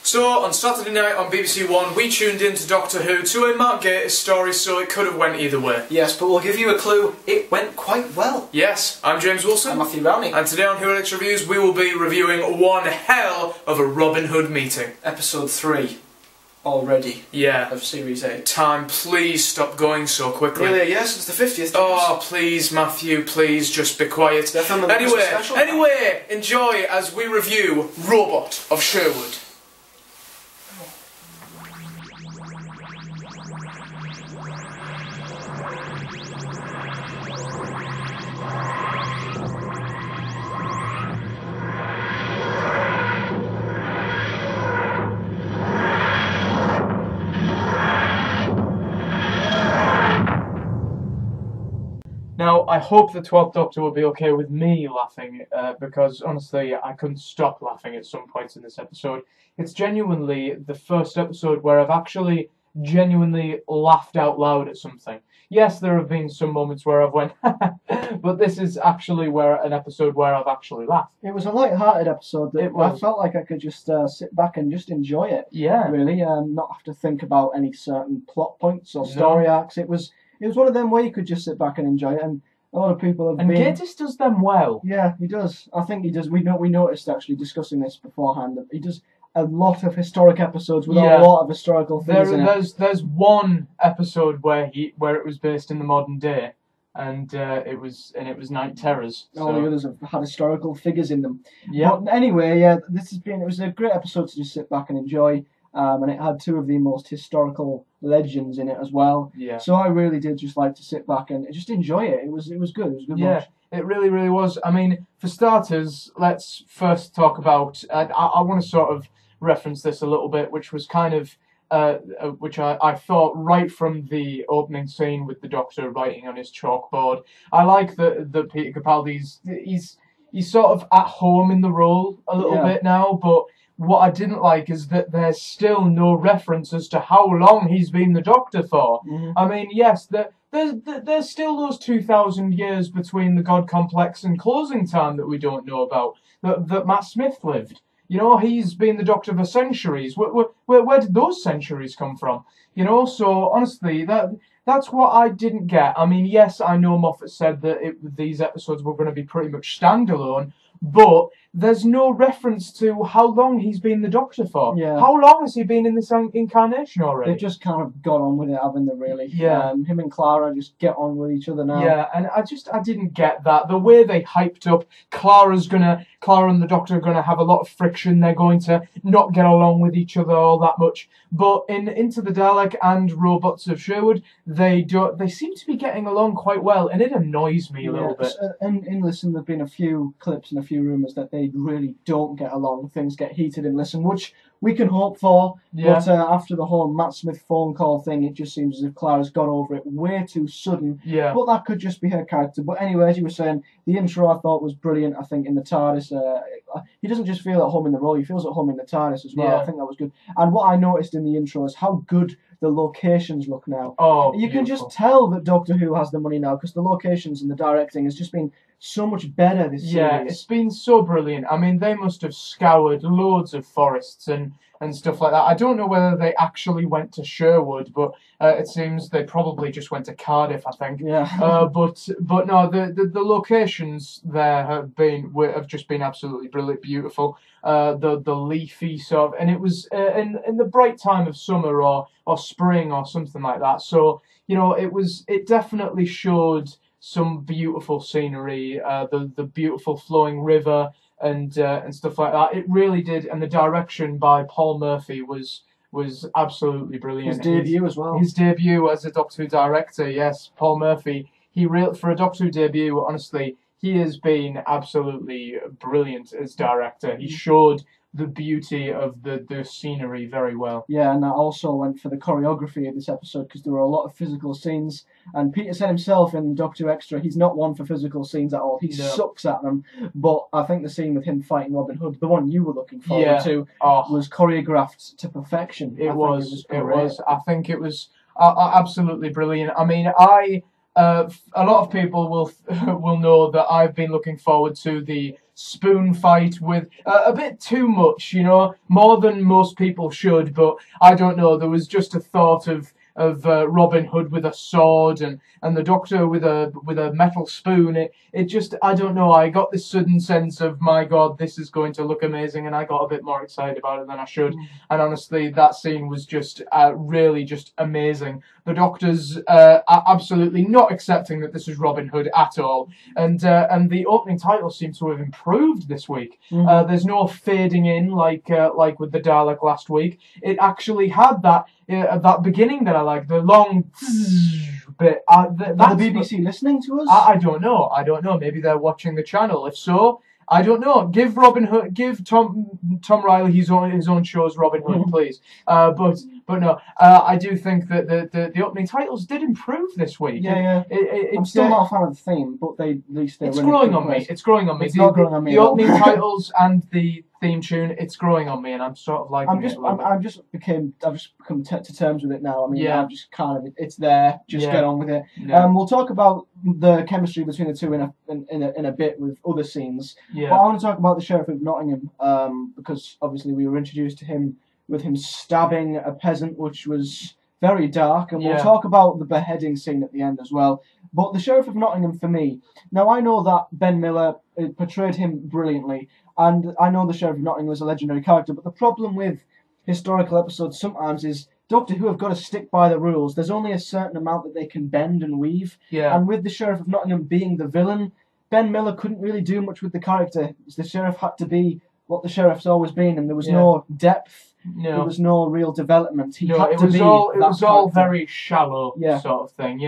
So, on Saturday night on BBC One, we tuned in to Doctor Who to a Matt Gatiss story, so it could have went either way. Yes, but we'll give you a clue. It went quite well. Yes, I'm James Wilson. I'm Matthew Rowney. And today on Who Reviews, we will be reviewing one hell of a Robin Hood meeting. Episode 3 already. Yeah. Of Series 8. Time, please stop going so quickly. Really, yes, it's the 50th. Oh, please, Matthew, please, just be quiet. Anyway, enjoy as we review Robot of Sherwood. Now, I hope the 12th Doctor will be okay with me laughing, because honestly, I couldn't stop laughing at some points in this episode. It's genuinely the first episode where I've actually genuinely laughed out loud at something. Yes, there have been some moments where I've went, but this is actually an episode where I've actually laughed. It was a light-hearted episode that I felt like I could just sit back and just enjoy it. Yeah. Really, not have to think about any certain plot points or story arcs. It was one of them where you could just sit back and enjoy it, and a lot of people have been... And Gatiss does them well. Yeah, he does. I think he does. We noticed, actually, discussing this beforehand, that he does a lot of historic episodes with a lot of historical things in it. There's one episode where it was based in the modern day, and it was Night Terrors. All the others have had historical figures in them. Yeah. But anyway, yeah, it was a great episode to just sit back and enjoy. And it had two of the most historical legends in it as well. Yeah. So I really did just like to sit back and just enjoy it. It was good. It was a good watch. It really, really was. I mean, for starters, let's first talk about... I want to sort of reference this a little bit, which was kind of... which I thought right from the opening scene with the Doctor writing on his chalkboard. I like that Peter Capaldi's... He's sort of at home in the role a little bit now, but... What I didn't like is that there's still no reference as to how long he's been the Doctor for. Mm-hmm. I mean, yes, there's still those 2,000 years between the God Complex and closing time that we don't know about, that Matt Smith lived. You know, he's been the Doctor for centuries. Where did those centuries come from? You know, so honestly, that's what I didn't get. I mean, yes, I know Moffat said that these episodes were going to be pretty much standalone, but there's no reference to how long he's been the Doctor for. Yeah. How long has he been in this incarnation already? They've just kind of got on with it, haven't they, really? Yeah. Him and Clara just get on with each other now. Yeah, and I didn't get that. The way they hyped up Clara and the Doctor are gonna have a lot of friction. They're going to not get along with each other all that much. But in Into the Dalek and Robots of Sherwood, they seem to be getting along quite well, and it annoys me a little bit. And in Listen, there've been a few clips and a few rumours that they really don't get along. Things get heated in Listen, which we can hope for. Yeah. But after the whole Matt Smith phone call thing, it just seems as if Clara's got over it way too sudden. Yeah. But that could just be her character. But anyway, as you were saying, the intro I thought was brilliant. I think in the TARDIS, he doesn't just feel at home in the role, he feels at home in the TARDIS as well. Yeah. I think that was good. And what I noticed in the intro is how good the locations look now. Oh, you can just tell that Doctor Who has the money now, because the locations and the directing has just been so much better this series. Yeah, it's been so brilliant. I mean, they must have scoured loads of forests and stuff like that. I don't know whether they actually went to Sherwood, but it seems they probably just went to Cardiff, I think. Yeah. But no, the locations there have just been absolutely brilliant, beautiful. The leafy sort of, and it was in the bright time of summer or spring or something like that. So you know, it definitely showed some beautiful scenery, the beautiful flowing river and stuff like that. It really did, and the direction by Paul Murphy was absolutely brilliant. His debut as well. His debut as a Doctor Who director, yes, Paul Murphy. For a Doctor Who debut, honestly, he has been absolutely brilliant as director. He showed the beauty of the scenery very well. Yeah, and I also went for the choreography of this episode, because there were a lot of physical scenes, and Peter said himself in Doctor Who Extra, he's not one for physical scenes at all. He sucks at them, but I think the scene with him fighting Robin Hood, the one you were looking forward to, was choreographed to perfection. It was. I think it was absolutely brilliant. I mean, a lot of people will know that I've been looking forward to the spoon fight with a bit too much, you know, more than most people should. But I don't know. There was just a thought of Robin Hood with a sword and the Doctor with a metal spoon. It just, I don't know. I got this sudden sense of, my God, this is going to look amazing, and I got a bit more excited about it than I should. And honestly, that scene was just really just amazing. The Doctor's absolutely not accepting that this is Robin Hood at all, and the opening title seems to have improved this week. There's no fading in like with the Dalek last week. It actually had that beginning that I like, the long bit. Are the BBC listening to us? I don't know. Maybe they're watching the channel. If so, I don't know. Give Tom Riley his own show's Robin Hood, please. But no, I do think that the opening titles did improve this week. Yeah. I'm still not a fan of the theme, but at least they're it's growing on me. It's growing on me. It's not growing on me. The opening titles and the theme tune, it's growing on me, and I'm sort of liking it. I've just become to terms with it now. I mean, I'm just kind of, it's there. Just get on with it. Yeah. We'll talk about the chemistry between the two in a bit with other scenes. Yeah. But I want to talk about the Sheriff of Nottingham because obviously we were introduced to him with him stabbing a peasant, which was very dark, and we'll talk about the beheading scene at the end as well. But the Sheriff of Nottingham, for me, now I know that Ben Miller portrayed him brilliantly, and I know the Sheriff of Nottingham is a legendary character, but the problem with historical episodes sometimes is Doctor Who have got to stick by the rules. There's only a certain amount that they can bend and weave, and with the Sheriff of Nottingham being the villain, Ben Miller couldn't really do much with the character. The Sheriff had to be what the Sheriff's always been, and there was no depth. There was no real development. It was all very shallow sort of thing.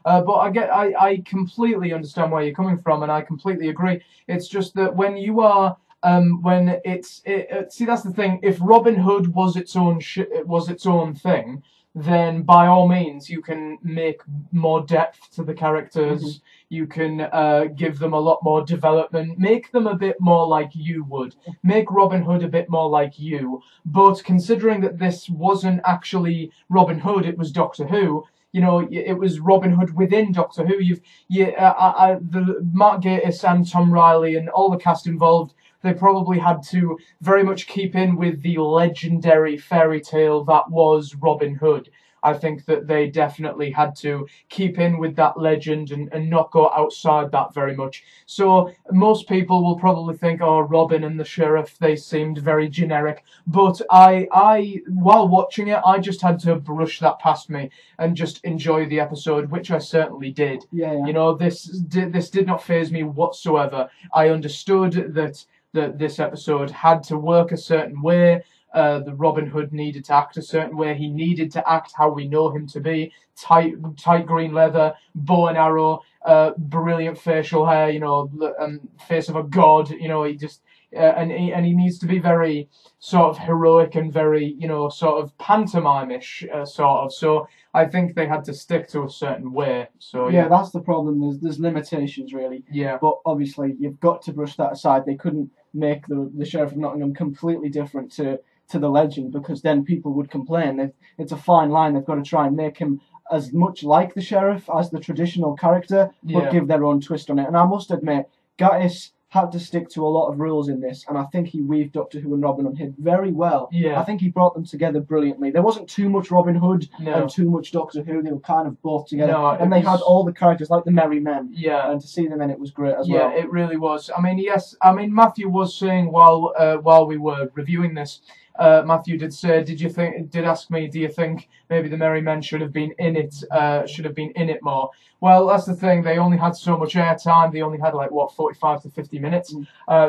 But I completely understand where you're coming from, and I completely agree. It's just that when you are see, that's the thing. If Robin Hood was its own thing, then by all means you can make more depth to the characters. You can give them a lot more development, make them a bit more like you would, make Robin Hood a bit more like you. But considering that this wasn't actually Robin Hood, it was Doctor Who. You know, it was Robin Hood within Doctor Who. The Mark Gatiss and Tom Riley and all the cast involved, they probably had to very much keep in with the legendary fairy tale that was Robin Hood. I think that they definitely had to keep in with that legend and not go outside that very much. So most people will probably think, oh, Robin and the Sheriff, they seemed very generic. But I while watching it, I just had to brush that past me and just enjoy the episode, which I certainly did. You know, this did not faze me whatsoever. I understood that this episode had to work a certain way. The Robin Hood needed to act a certain way. He needed to act how we know him to be. Tight green leather, bow and arrow, brilliant facial hair, you know, face of a god, you know, he just... and he needs to be very sort of heroic and very, you know, sort of pantomime-ish, sort of. So I think they had to stick to a certain way. So that's the problem. There's limitations, really. But obviously, you've got to brush that aside. They couldn't make the Sheriff of Nottingham completely different to the legend, because then people would complain. It's a fine line. They've got to try and make him as much like the Sheriff as the traditional character, but give their own twist on it. And I must admit, Gatiss had to stick to a lot of rules in this, and I think he weaved Doctor Who and Robin Hood very well. I think he brought them together brilliantly. There wasn't too much Robin Hood and too much Doctor Who. They were kind of both together, and they had all the characters like the Merry Men. And to see them in it was great as well. Yeah, it really was. I mean, Matthew was saying while we were reviewing this, Matthew did say, did ask me, do you think maybe the Merry Men should have been in it more? Well, that's the thing. They only had so much airtime. They only had 45 to 50 minutes.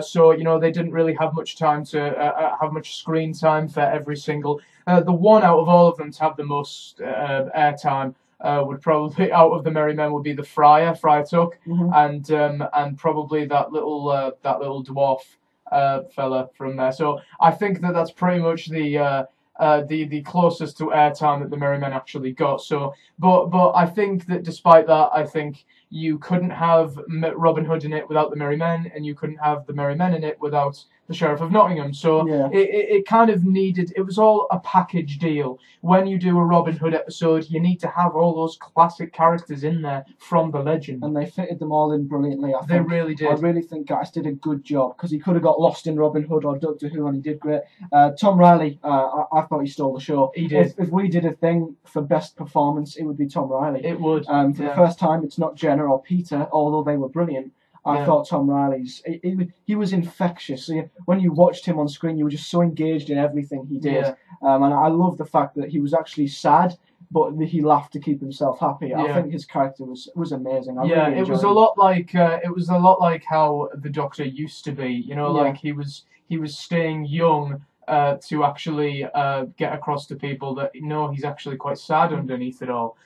So, you know, they didn't really have much time to have much screen time for every single. The one out of all of them to have the most airtime would probably, out of the Merry Men, would be the Friar Tuck, and probably that little dwarf fella from there. So I think that's pretty much the closest to airtime that the Merry Men actually got. So, but I think that despite that, I think you couldn't have Robin Hood in it without the Merry Men, and you couldn't have the Merry Men in it without the Sheriff of Nottingham. So Yeah. it kind of needed, it was all a package deal. When you do a Robin Hood episode, you need to have all those classic characters in there from the legend. And they fitted them all in brilliantly. They really did. I really think Gaddis did a good job, because he could have got lost in Robin Hood or Doctor Who, and he did great. Tom Riley, I thought he stole the show. He did. If we did a thing for best performance, it would be Tom Riley. It would. For the first time, it's not Jenna or Peter, although they were brilliant. I thought Tom Riley's, he was infectious. So when you watched him on screen, you were just so engaged in everything he did. Yeah. And I love the fact that he was actually sad, but he laughed to keep himself happy. Yeah. I think his character was amazing. I Yeah, really it was enjoyed it was a lot like how the Doctor used to be. You know, like he was staying young to actually get across to people that no, he's actually quite sad underneath it all.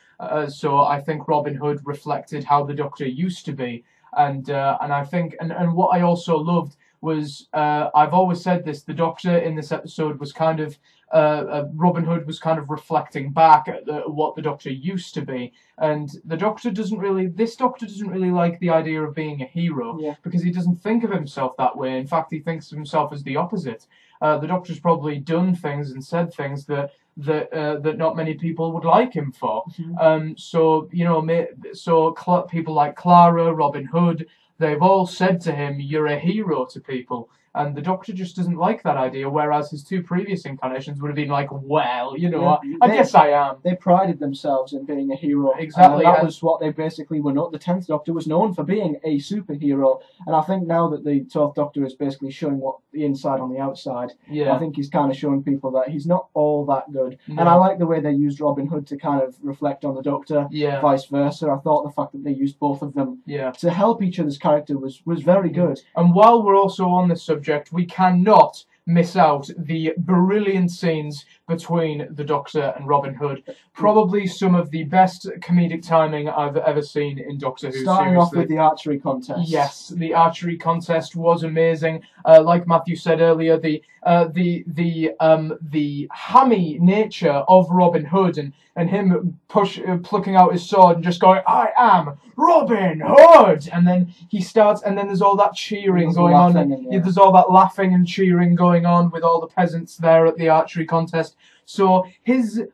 So I think Robin Hood reflected how the Doctor used to be. And I think and what I also loved was I've always said this, the Doctor in this episode was kind of Robin Hood was kind of reflecting back at what the Doctor used to be, and this Doctor doesn't really like the idea of being a hero, because he doesn't think of himself that way. In fact, he thinks of himself as the opposite. The Doctor's probably done things and said things that not many people would like him for. So you know, people like Clara, Robin Hood, they've all said to him, "You're a hero" to people. And the Doctor just doesn't like that idea, whereas his two previous incarnations would have been like, well, you know, I guess I am. They prided themselves in being a hero. Exactly. That was what they basically were not. The 10th Doctor was known for being a superhero. And I think now that the 12th Doctor is basically showing what the inside on the outside, I think he's kind of showing people that he's not all that good. No. And I like the way they used Robin Hood to kind of reflect on the Doctor, vice versa. I thought the fact that they used both of them to help each other's character was very good. And while we're also on this subject, we cannot miss out the brilliant scenes between the Doctor and Robin Hood. Probably some of the best comedic timing I've ever seen in Doctor Who. Starting off with the archery contest. Yes, the archery contest was amazing. Like Matthew said earlier, the hammy nature of Robin Hood and him plucking out his sword and just going, "I am Robin Hood," and then he starts, and then there's all that cheering going on. There's all that laughing and cheering going on with all the peasants there at the archery contest. So his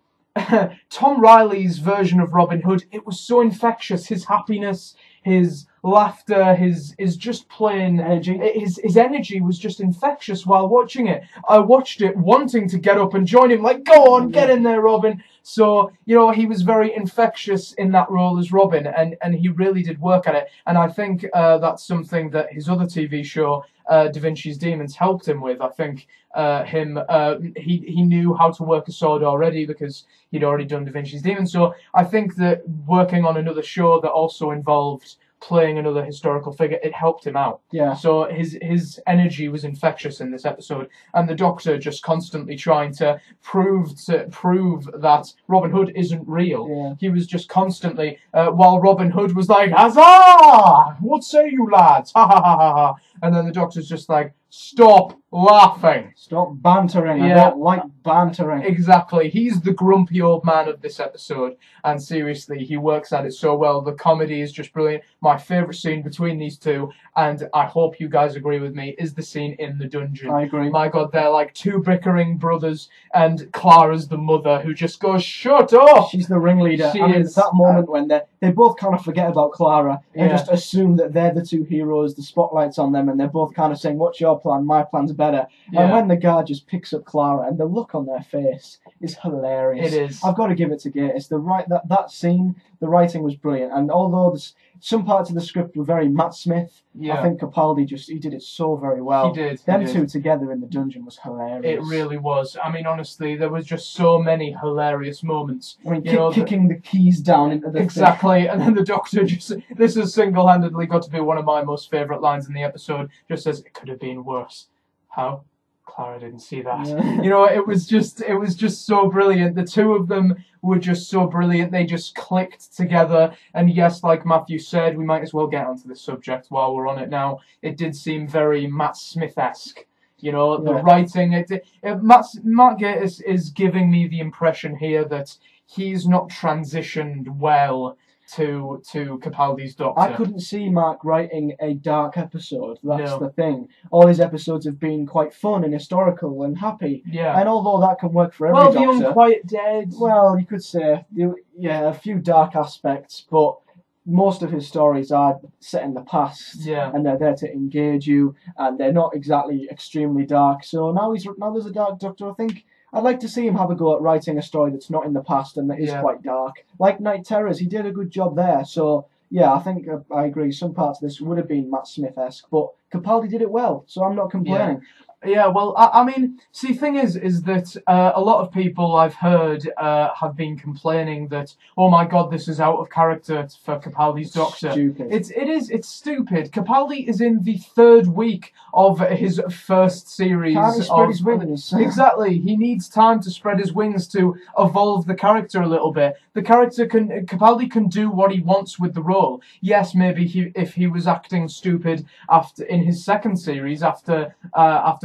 Tom Riley's version of Robin Hood, it was so infectious. His happiness, his laughter, his just plain energy. His energy was just infectious while watching it. I watched it wanting to get up and join him, like, go on, get in there, Robin. So, you know, he was very infectious in that role as Robin, and he really did work at it. And I think that's something that his other TV show, Da Vinci's Demons, helped him with. I think he knew how to work a sword already because he'd already done Da Vinci's Demons. So I think that working on another show that also involved playing another historical figure, it helped him out. Yeah. So his energy was infectious in this episode, and the Doctor just constantly trying to prove that Robin Hood isn't real. Yeah. He was just constantly, while Robin Hood was like, "Huzzah! What say you, lads? Ha ha ha ha ha!" And then the Doctor's just like, "Stop laughing. Stop bantering. Yeah. I don't like bantering." Exactly. He's the grumpy old man of this episode, and seriously, he works at it so well. The comedy is just brilliant. My favourite scene between these two, and I hope you guys agree with me, is the scene in the dungeon. I agree. My God, they're like two bickering brothers, and Clara's the mother who just goes, "Shut up!" She's the ringleader. She I mean, is. that moment when they both kind of forget about Clara and just assume that they're the two heroes, the spotlight's on them, and they're both kind of saying, "What's your plan? My plan's better." And when the guard just picks up Clara, and the look on their face is hilarious. It is. I've got to give it to Gaddis. That scene, the writing was brilliant, and although some parts of the script were very Matt Smith, I think Capaldi he did it so very well. He did. Them two together in the dungeon was hilarious. It really was. I mean, honestly, there was just so many hilarious moments. I mean, kicking the keys down into the exactly, and then the Doctor this has single-handedly got to be one of my most favourite lines in the episode, just says, "It could have been worse." How? Clara didn't see that. Yeah. You know, it was just so brilliant. The two of them were just so brilliant. They just clicked together. And yes, like Matthew said, we might as well get onto the subject while we're on it now. It did seem very Matt Smith-esque. You know, the writing. Matt Gaddis is giving me the impression here that he's not transitioned well to Capaldi's Doctor. I couldn't see Mark writing a dark episode. That's No. the thing. All his episodes have been quite fun and historical and happy. Yeah. And although that can work for every Well, Doctor, the Unquiet Dead. well, you could say, yeah, a few dark aspects, but most of his stories are set in the past, Yeah. and they're there to engage you, and they're not exactly extremely dark. So now there's a Dark Doctor. I think I'd like to see him have a go at writing a story that's not in the past and that is Yeah. quite dark, like Night Terrors. He did a good job there. So yeah, I think I agree. Some parts of this would have been Matt Smith-esque, but Capaldi did it well, so I'm not complaining. Yeah, well, I mean, see, thing is that a lot of people I've heard have been complaining that, oh my God, this is out of character for Capaldi's Doctor. Stupid. It's stupid. Capaldi is in the 3rd week of his first series. Can't he spread his wings? Exactly. He needs time to spread his wings to evolve the character a little bit. Capaldi can do what he wants with the role. Yes, maybe if he was acting stupid in his 2nd series after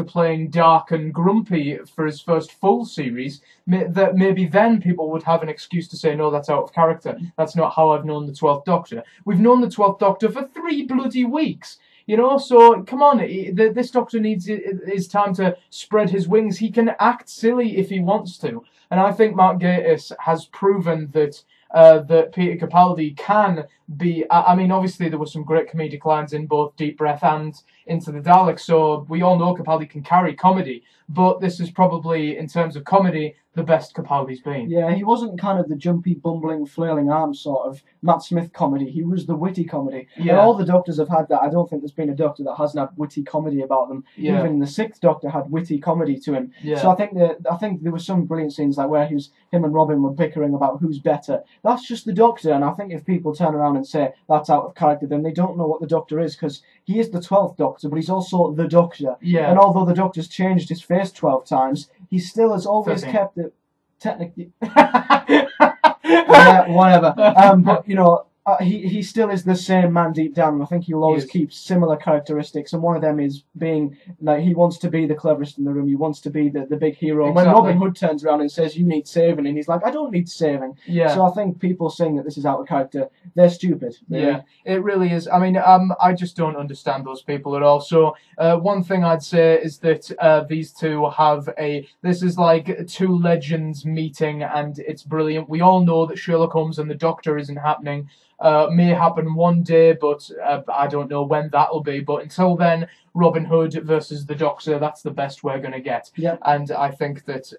playing dark and grumpy for his first full series, that maybe then people would have an excuse to say, no, that's out of character. That's not how I've known the 12th Doctor. We've known the 12th Doctor for 3 bloody weeks. You know, so come on, this Doctor needs his time to spread his wings. He can act silly if he wants to. And I think Mark Gatiss has proven that Peter Capaldi can be. I mean, obviously there were some great comedic lines in both Deep Breath and Into the Daleks, so we all know Capaldi can carry comedy. But this is probably, in terms of comedy, the best Capaldi's been. Yeah, he wasn't kind of the jumpy, bumbling, flailing arms sort of Matt Smith comedy. He was the witty comedy. Yeah. And all the Doctors have had that. I don't think there's been a Doctor that hasn't had witty comedy about them. Yeah. Even the 6th Doctor had witty comedy to him. Yeah. So I think there were some brilliant scenes like where him and Robin were bickering about who's better. That's just the Doctor, and I think if people turn around and say that's out of character, then they don't know what the Doctor is, because he is the 12th Doctor, but he's also the Doctor. Yeah. And although the Doctor's changed his face 12 times, he still has always 13. kept it. Technically, whatever. But you know, he still is the same man deep down. I think he'll always Yes. keep similar characteristics, and one of them is being like he wants to be the cleverest in the room. He wants to be the big hero. And when Exactly. Robin Hood turns around and says, "You need saving," and he's like, "I don't need saving." Yeah. So I think people saying that this is out of character, they're stupid. Yeah, it really is. I mean, I just don't understand those people at all. So, one thing I'd say is that these two have this is like two legends meeting, and it's brilliant. We all know that Sherlock Holmes and the Doctor isn't happening. May happen one day, but I don't know when that'll be. But until then, Robin Hood versus the Doctor, that's the best we're going to get. Yep. And I think that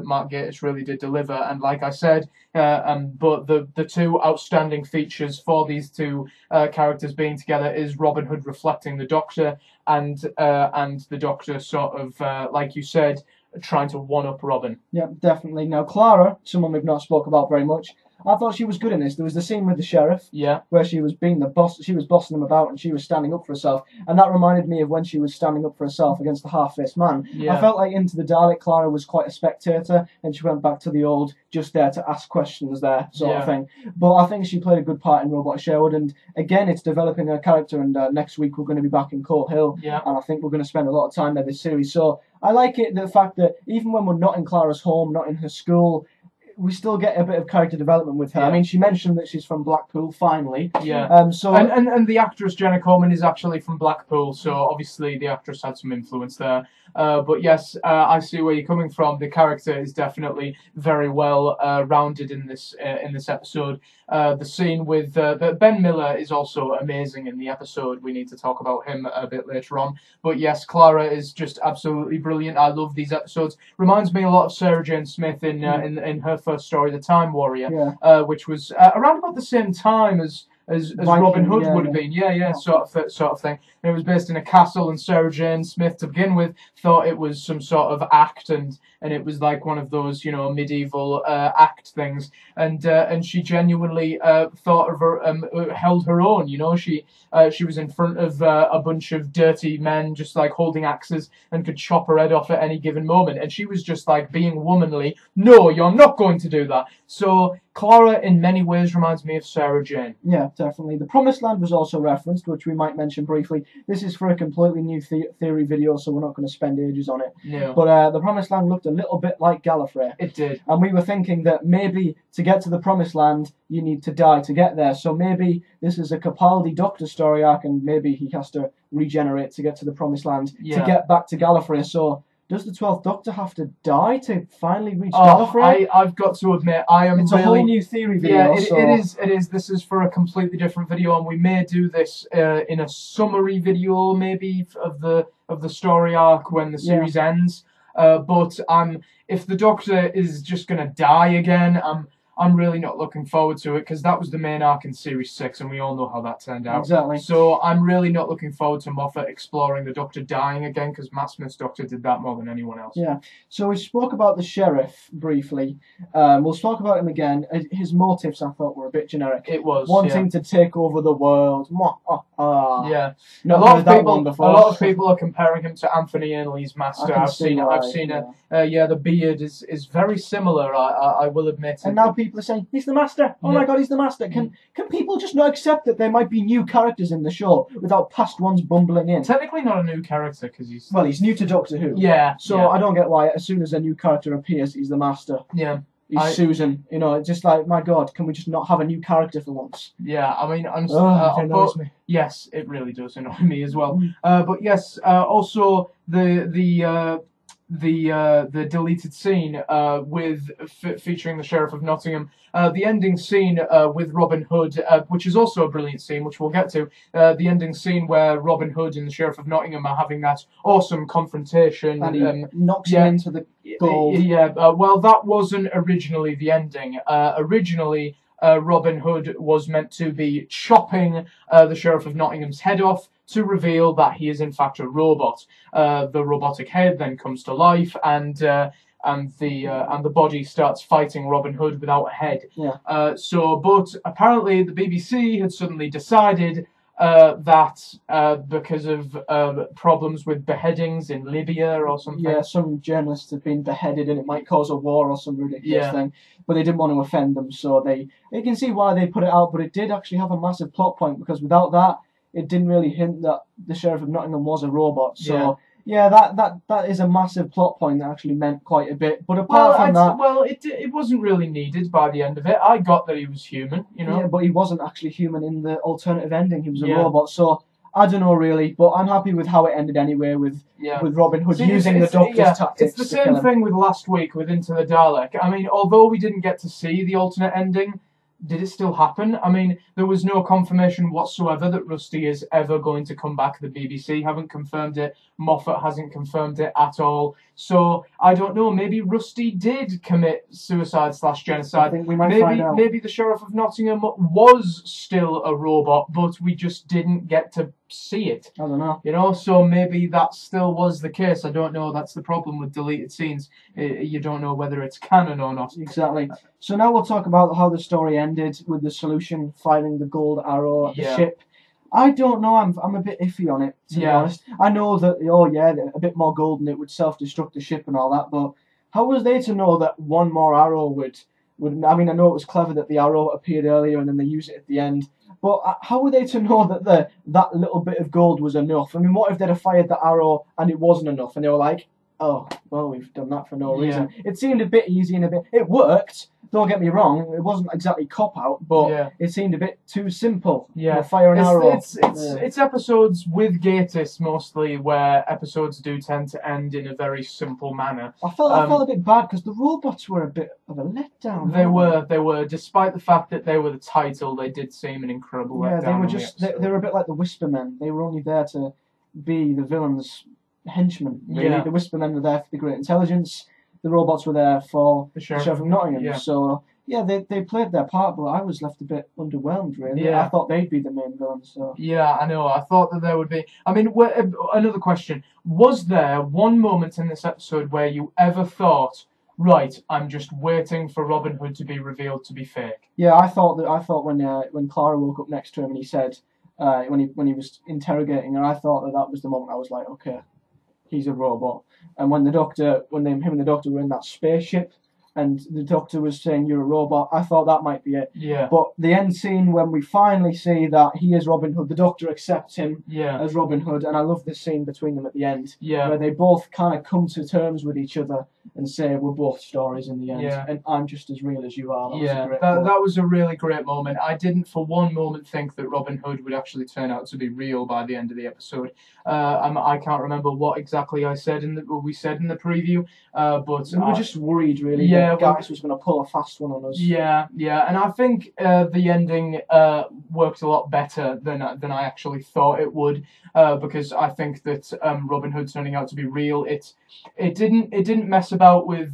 Mark Gatiss really did deliver. And like I said, but the two outstanding features for these two characters being together is Robin Hood reflecting the Doctor, and the Doctor sort of, like you said, trying to one-up Robin. Yeah, definitely. Now, Clara, someone we've not spoke about very much, I thought she was good in this. There was the scene with the sheriff, Yeah. where she was being the boss. She was bossing him about, and she was standing up for herself. And that reminded me of when she was standing up for herself against the half-faced man. Yeah. I felt like Into the Dalek, Clara was quite a spectator, and she went back to the old, just there to ask questions there sort of thing. But I think she played a good part in Robot Sherwood, and again, it's developing her character. And next week we're going to be back in Coal Hill, Yeah. and I think we're going to spend a lot of time there this series. So I like it, the fact that even when we're not in Clara's home, not in her school, we still get a bit of character development with her. Yeah. I mean, she mentioned that she's from Blackpool, finally. Yeah. So And the actress Jenna Coleman is actually from Blackpool, so obviously the actress had some influence there. But yes, I see where you're coming from. The character is definitely very well rounded in this episode. The scene with Ben Miller is also amazing in the episode. We need to talk about him a bit later on. But yes, Clara is just absolutely brilliant. I love these episodes. Reminds me a lot of Sarah Jane Smith in her first story, The Time Warrior, which was around about the same time as Viking, Robin Hood yeah, would have yeah. been, sort of thing. And it was based in a castle, and Sarah Jane Smith, to begin with, thought it was some sort of act, and it was like one of those, medieval act things, and she genuinely thought of her, held her own. She was in front of a bunch of dirty men, just like holding axes, and could chop her head off at any given moment, and she was just like being womanly. No, you're not going to do that. So Clara, in many ways, reminds me of Sarah Jane. Yeah, definitely. The Promised Land was also referenced, which we might mention briefly. This is for a completely new theory video, so we're not going to spend ages on it. No. But the Promised Land looked a little bit like Gallifrey. It did. And we were thinking that maybe to get to the Promised Land, you need to die to get there. So maybe this is a Capaldi Doctor story arc, and maybe he has to regenerate to get to the Promised Land to get back to Gallifrey. So does the 12th Doctor have to die to finally reach Gallifrey? I've got to admit, I am It's really... a whole new theory video. Yeah, it is. This is for a completely different video, and we may do this in a summary video, maybe, of the story arc when the series ends. But if the Doctor is just going to die again, I'm really not looking forward to it, because that was the main arc in Series 6, and we all know how that turned out. Exactly. So I'm really not looking forward to Moffat exploring the Doctor dying again, because Matt Smith's Doctor did that more than anyone else. Yeah. So we spoke about the Sheriff briefly. We'll talk about him again. His motives, I thought, were a bit generic. It was, wanting to take over the world. Yeah. Not a lot of people are comparing him to Anthony Ainley's Master. I've seen the beard is very similar. I will admit. And now people are saying he's the Master. Oh my God, he's the Master. Can people just not accept that there might be new characters in the show without past ones bumbling in? Technically not a new character, because he's new to Doctor Who. Yeah. So I don't get why as soon as a new character appears, he's the Master. Yeah. He's Susan. You know, it's just like, my God, can we just not have a new character for once? Yeah, I mean, it annoys me. Yes, it really does annoy me as well. But yes, also the deleted scene featuring the Sheriff of Nottingham, the ending scene with Robin Hood, which is also a brilliant scene, which we'll get to. The ending scene where Robin Hood and the Sheriff of Nottingham are having that awesome confrontation, and he knocks him into the gold. Well, that wasn't originally the ending. Originally, Robin Hood was meant to be chopping the Sheriff of Nottingham's head off to reveal that he is in fact a robot. The robotic head then comes to life, and the body starts fighting Robin Hood without a head. Yeah. But apparently the BBC had suddenly decided that because of problems with beheadings in Libya or something. Yeah, some journalists have been beheaded and it might cause a war or some ridiculous thing. But they didn't want to offend them, so you can see why they put it out, but it did actually have a massive plot point, because without that, it didn't really hint that the Sheriff of Nottingham was a robot. So that is a massive plot point that actually meant quite a bit. But apart from that, it wasn't really needed by the end of it. I got that he was human, you know. Yeah, but he wasn't actually human in the alternative ending. He was a robot. So I don't know really, but I'm happy with how it ended anyway. With Robin Hood using the Doctor's tactics. It's the same thing with last week with Into the Dalek. I mean, although we didn't get to see the alternate ending, did it still happen? I mean, there was no confirmation whatsoever that Rusty is ever going to come back. The BBC haven't confirmed it. Moffat hasn't confirmed it at all. So, I don't know. Maybe Rusty did commit suicide/genocide. I think we might find out. Maybe the Sheriff of Nottingham was still a robot, but we just didn't get to see it. I don't know. You know, so maybe that still was the case. I don't know. That's the problem with deleted scenes. You don't know whether it's canon or not. Exactly. So now we'll talk about how the story ended with the Solution firing the gold arrow at the ship. I don't know. I'm a bit iffy on it, to be honest. I know that a bit more gold and it would self-destruct the ship and all that, but how was they to know that one more arrow would? I mean, I know it was clever that the arrow appeared earlier and then they use it at the end. But how were they to know that that little bit of gold was enough? I mean, what if they'd have fired the arrow and it wasn't enough, and they were like, "Oh, well, we've done that for no reason." It seemed a bit easy and it worked. Don't get me wrong, it wasn't exactly cop-out, but it seemed a bit too simple. Yeah, fire an arrow. It's episodes with Gatiss mostly where episodes do tend to end in a very simple manner. I felt a bit bad because the robots were a bit of a letdown. They were. Despite the fact that they were the title, they did seem an incredible letdown. They were just they were a bit like the Whispermen. They were only there to be the villains' henchmen. Really, the Whispermen were there for the great intelligence. The robots were there for the Sheriff of Nottingham. Yeah. So, they played their part, but I was left a bit underwhelmed, really. Yeah. I thought they'd be the main villains. So. Yeah, I know. I thought that there would be... I mean, another question. Was there one moment in this episode where you ever thought, right, I'm just waiting for Robin Hood to be revealed to be fake? Yeah, I thought when Clara woke up next to him and he said, when he was interrogating her, I thought that was the moment I was like, okay, he's a robot. And when him and the Doctor were in that spaceship, and the Doctor was saying, "You're a robot," I thought that might be it. Yeah. But the end scene when we finally see that he is Robin Hood, the Doctor accepts him as Robin Hood, and I love this scene between them at the end, where they both kind of come to terms with each other and say we're both stories in the end, and I'm just as real as you are. That was a really great moment. I didn't for one moment think that Robin Hood would actually turn out to be real by the end of the episode. I can't remember what exactly we said in the preview, but we were just worried really. Yeah, Garrus was going to pull a fast one on us. Yeah, and I think the ending worked a lot better than I actually thought it would, because I think that Robin Hood turning out to be real, it didn't mess about with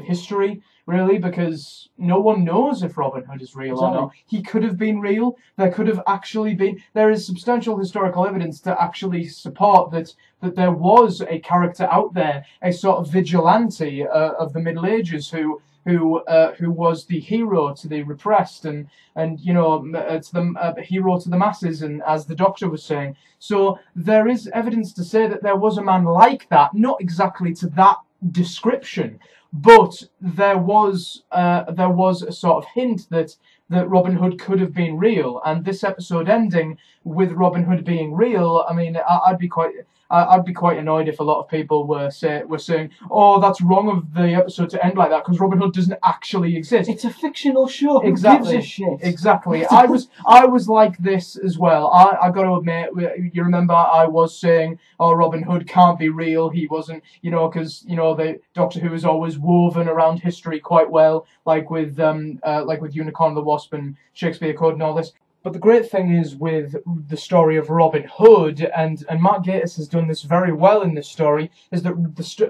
history really, because no one knows if Robin Hood is real or not. He could have been real. There could have actually been. There is substantial historical evidence to actually support that there was a character out there, a sort of vigilante of the Middle Ages who was the hero to the repressed and to the hero to the masses, and as the Doctor was saying. So there is evidence to say that there was a man like that, not exactly to that description, but there was a sort of hint that Robin Hood could have been real, and this episode ending with Robin Hood being real, I mean, I'd be quite annoyed if a lot of people were saying, "Oh, that's wrong of the episode to end like that because Robin Hood doesn't actually exist. It's a fictional show. Exactly. Who gives a shit?" Exactly. I was like this as well. I got to admit, you remember I was saying, "Oh, Robin Hood can't be real. He wasn't," because the Doctor Who is always woven around history quite well, like with Unicorn the Wasp and Shakespeare Code and all this. But the great thing is with the story of Robin Hood, and Mark Gatiss has done this very well in this story, is that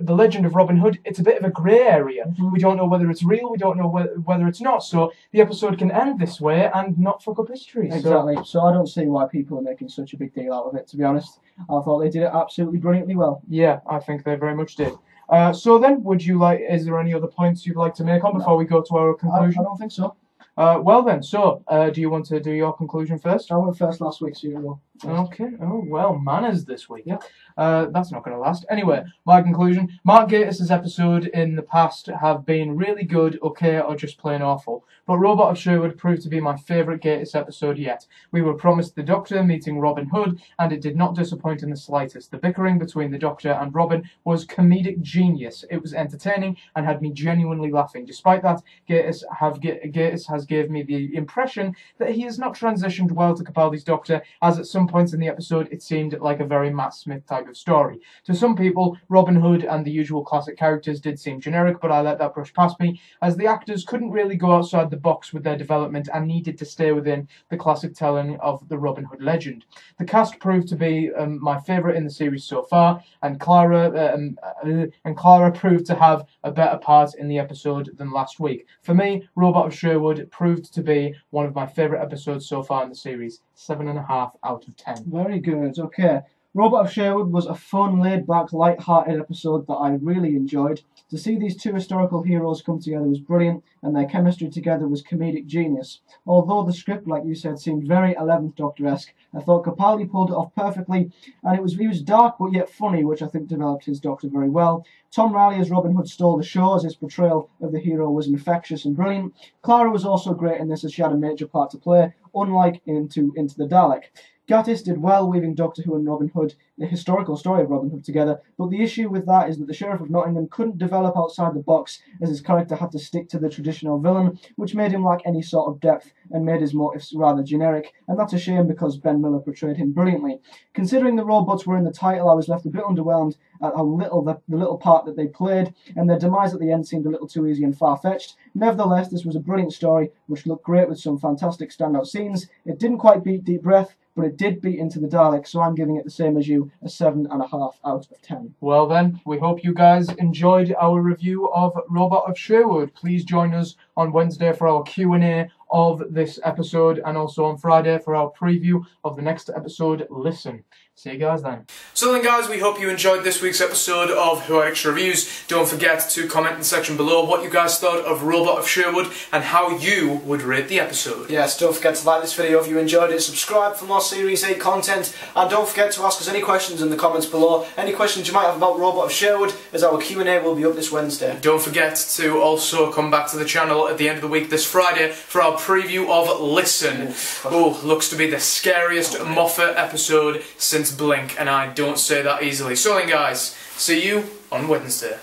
the legend of Robin Hood, it's a bit of a grey area. Mm-hmm. We don't know whether it's real, we don't know whether it's not, so the episode can end this way and not fuck up history. Exactly, so I don't see why people are making such a big deal out of it, to be honest. I thought they did it absolutely brilliantly well. Yeah, I think they very much did. So then, is there any other points you'd like to make on before we go to our conclusion? I don't think so. Well then, so do you want to do your conclusion first? I went first last week, so you go. Okay. Oh well, manners this week. Yeah. That's not going to last. Anyway, my conclusion: Mark Gatiss's episode in the past have been really good, okay, or just plain awful. But Robot of Sherwood proved to be my favourite Gatiss episode yet. We were promised the Doctor meeting Robin Hood, and it did not disappoint in the slightest. The bickering between the Doctor and Robin was comedic genius. It was entertaining and had me genuinely laughing. Despite that, Gatiss has gave me the impression that he has not transitioned well to Capaldi's Doctor, as at some points in the episode it seemed like a very Matt Smith type of story. To some people, Robin Hood and the usual classic characters did seem generic, but I let that brush past me, as the actors couldn't really go outside the box with their development and needed to stay within the classic telling of the Robin Hood legend. The cast proved to be my favourite in the series so far, and Clara proved to have a better part in the episode than last week. For me, Robot of Sherwood proved to be one of my favourite episodes so far in the series. 7.5 out of 10. Very good. Okay. Robot of Sherwood was a fun, laid-back, light-hearted episode that I really enjoyed. To see these two historical heroes come together was brilliant, and their chemistry together was comedic genius. Although the script, like you said, seemed very 11th Doctor-esque, I thought Capaldi pulled it off perfectly, and he was dark but yet funny, which I think developed his Doctor very well. Tom Riley as Robin Hood stole the show, as his portrayal of the hero was infectious and brilliant. Clara was also great in this, as she had a major part to play, unlike Into the Dalek. Gatiss did well weaving Doctor Who and Robin Hood, the historical story of Robin Hood, together, but the issue with that is that the Sheriff of Nottingham couldn't develop outside the box, as his character had to stick to the traditional villain, which made him lack any sort of depth and made his motives rather generic, and that's a shame because Ben Miller portrayed him brilliantly. Considering the robots were in the title, I was left a bit underwhelmed at how little the little part that they played, and their demise at the end seemed a little too easy and far-fetched. Nevertheless, this was a brilliant story, which looked great with some fantastic standout scenes. It didn't quite beat Deep Breath, but it did beat Into the Dalek, so I'm giving it the same as you, a 7.5 out of 10. Well then, we hope you guys enjoyed our review of Robot of Sherwood. Please join us on Wednesday for our Q&A of this episode, and also on Friday for our preview of the next episode, Listen. See you guys then. So then guys, we hope you enjoyed this week's episode of Who Are Extra Reviews. Don't forget to comment in the section below what you guys thought of Robot of Sherwood and how you would rate the episode. Yes, don't forget to like this video if you enjoyed it, subscribe for more Series 8 content, and don't forget to ask us any questions in the comments below. Any questions you might have about Robot of Sherwood, as our Q&A will be up this Wednesday. Don't forget to also come back to the channel at the end of the week this Friday for our preview of Listen. Oh, looks to be the scariest Moffat episode since Blink, and I don't say that easily. So then guys, see you on Wednesday.